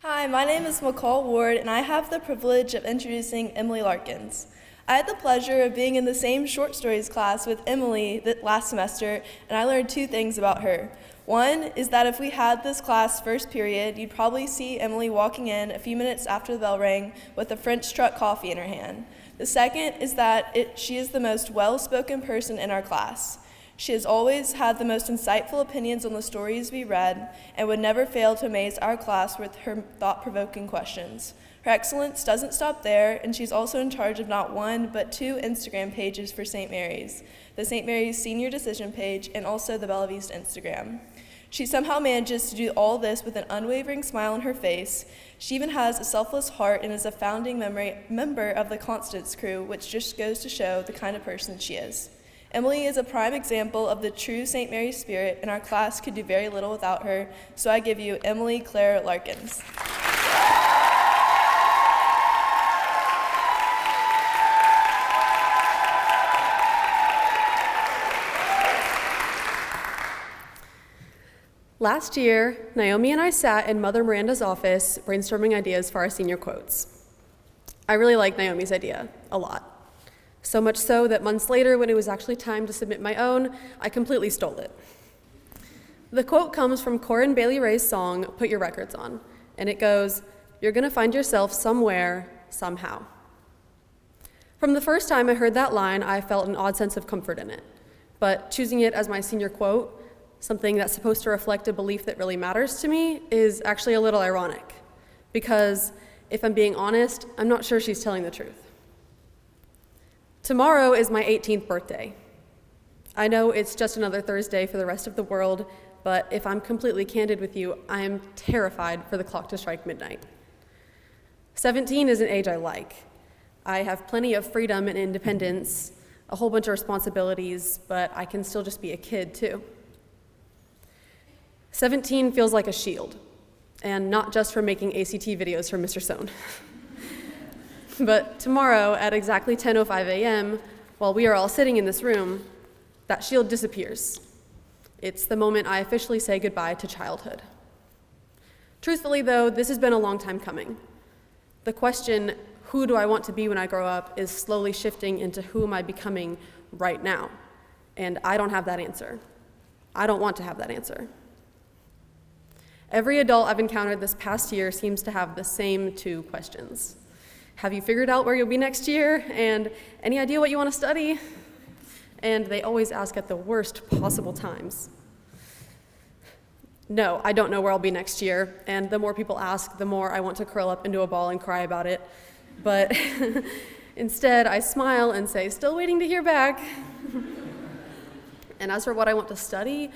Hi, my name is McCall Ward, and I have the privilege of introducing Emily Larkins. I had the pleasure of being in the same short stories class with Emily last semester, and I learned two things about her. One is that if we had this class first period, you'd probably see Emily walking in a few minutes after the bell rang with a French truck coffee in her hand. The second is that she is the most well-spoken person in our class. She has always had the most insightful opinions on the stories we read and would never fail to amaze our class with her thought-provoking questions. Her excellence doesn't stop there, and she's also in charge of not one, but two Instagram pages for St. Mary's, the St. Mary's Senior Decision page and also the Bella Vista Instagram. She somehow manages to do all this with an unwavering smile on her face. She even has a selfless heart and is a founding member of the Constance crew, which just goes to show the kind of person she is. Emily is a prime example of the true St. Mary's spirit, and our class could do very little without her, so I give you Emily Claire Larkins. Last year, Naomi and I sat in Mother Miranda's office brainstorming ideas for our senior quotes. I really liked Naomi's idea a lot. So much so that months later, when it was actually time to submit my own, I completely stole it. The quote comes from Corinne Bailey Rae's song, Put Your Records On, and it goes, "You're gonna find yourself somewhere, somehow." From the first time I heard that line, I felt an odd sense of comfort in it. But choosing it as my senior quote, something that's supposed to reflect a belief that really matters to me, is actually a little ironic. Because if I'm being honest, I'm not sure she's telling the truth. Tomorrow is my 18th birthday. I know it's just another Thursday for the rest of the world, but if I'm completely candid with you, I am terrified for the clock to strike midnight. 17 is an age I like. I have plenty of freedom and independence, a whole bunch of responsibilities, but I can still just be a kid too. 17 feels like a shield, and not just for making ACT videos for Mr. Sohn. But tomorrow at exactly 10:05 a.m., while we are all sitting in this room, that shield disappears. It's the moment I officially say goodbye to childhood. Truthfully, though, this has been a long time coming. The question, who do I want to be when I grow up, is slowly shifting into who am I becoming right now? And I don't have that answer. I don't want to have that answer. Every adult I've encountered this past year seems to have the same two questions. Have you figured out where you'll be next year? And any idea what you want to study? And they always ask at the worst possible times. No, I don't know where I'll be next year, and the more people ask, the more I want to curl up into a ball and cry about it. But instead, I smile and say, still waiting to hear back. And as for what I want to study,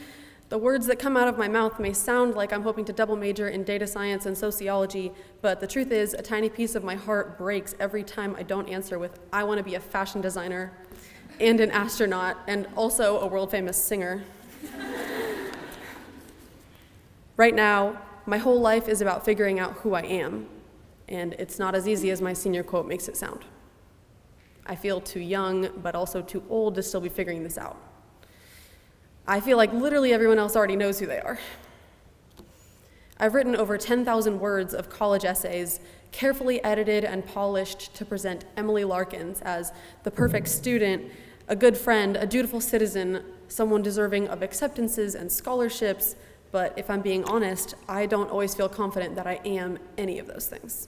the words that come out of my mouth may sound like I'm hoping to double major in data science and sociology, but the truth is a tiny piece of my heart breaks every time I don't answer with, I want to be a fashion designer and an astronaut and also a world-famous singer. Right now, my whole life is about figuring out who I am, and it's not as easy as my senior quote makes it sound. I feel too young, but also too old to still be figuring this out. I feel like literally everyone else already knows who they are. I've written over 10,000 words of college essays, carefully edited and polished to present Emily Larkins as the perfect student, a good friend, a dutiful citizen, someone deserving of acceptances and scholarships, but if I'm being honest, I don't always feel confident that I am any of those things.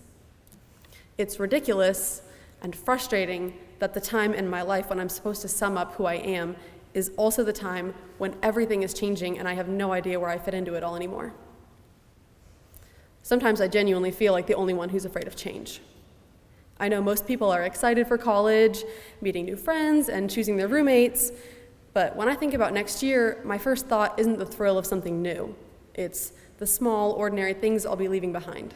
It's ridiculous and frustrating that the time in my life when I'm supposed to sum up who I am is also the time when everything is changing and I have no idea where I fit into it all anymore. Sometimes I genuinely feel like the only one who's afraid of change. I know most people are excited for college, meeting new friends, and choosing their roommates, but when I think about next year, my first thought isn't the thrill of something new. It's the small, ordinary things I'll be leaving behind,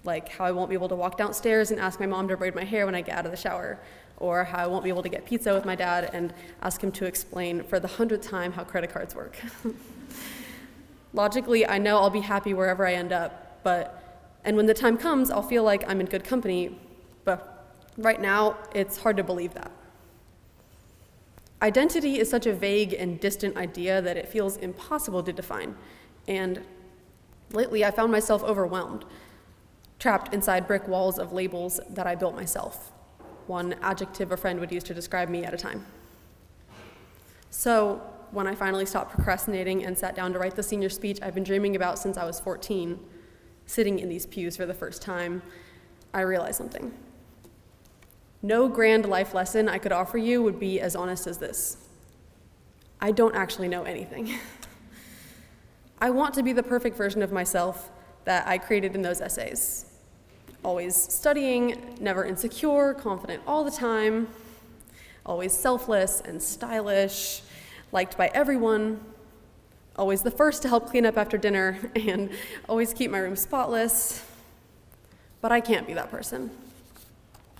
like how I won't be able to walk downstairs and ask my mom to braid my hair when I get out of the shower, or how I won't be able to get pizza with my dad and ask him to explain for the 100th time how credit cards work. Logically, I know I'll be happy wherever I end up, and when the time comes, I'll feel like I'm in good company, but right now, it's hard to believe that. Identity is such a vague and distant idea that it feels impossible to define, and lately I found myself overwhelmed. trapped inside brick walls of labels that I built myself, one adjective a friend would use to describe me at a time. So, when I finally stopped procrastinating and sat down to write the senior speech I've been dreaming about since I was 14, sitting in these pews for the first time, I realized something. No grand life lesson I could offer you would be as honest as this. I don't actually know anything. I want to be the perfect version of myself that I created in those essays. Always studying, never insecure, confident all the time, always selfless and stylish, liked by everyone, always the first to help clean up after dinner, and always keep my room spotless. But I can't be that person,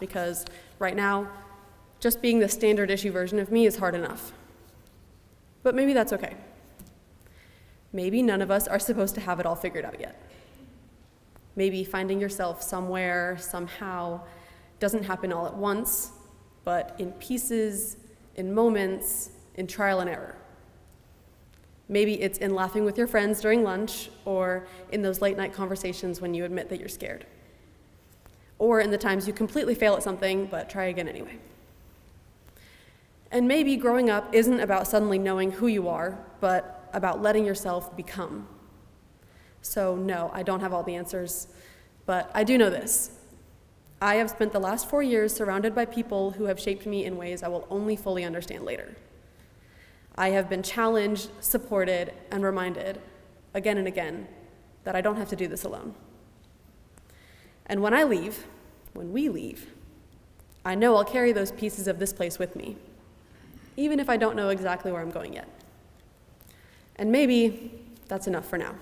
because right now, just being the standard issue version of me is hard enough. But maybe that's okay. Maybe none of us are supposed to have it all figured out yet. Maybe finding yourself somewhere, somehow, doesn't happen all at once, but in pieces, in moments, in trial and error. Maybe it's in laughing with your friends during lunch, or in those late night conversations when you admit that you're scared. Or in the times you completely fail at something, but try again anyway. And maybe growing up isn't about suddenly knowing who you are, but about letting yourself become. So no, I don't have all the answers, but I do know this. I have spent the last 4 years surrounded by people who have shaped me in ways I will only fully understand later. I have been challenged, supported, and reminded again and again that I don't have to do this alone. And when we leave, I know I'll carry those pieces of this place with me, even if I don't know exactly where I'm going yet. And maybe that's enough for now.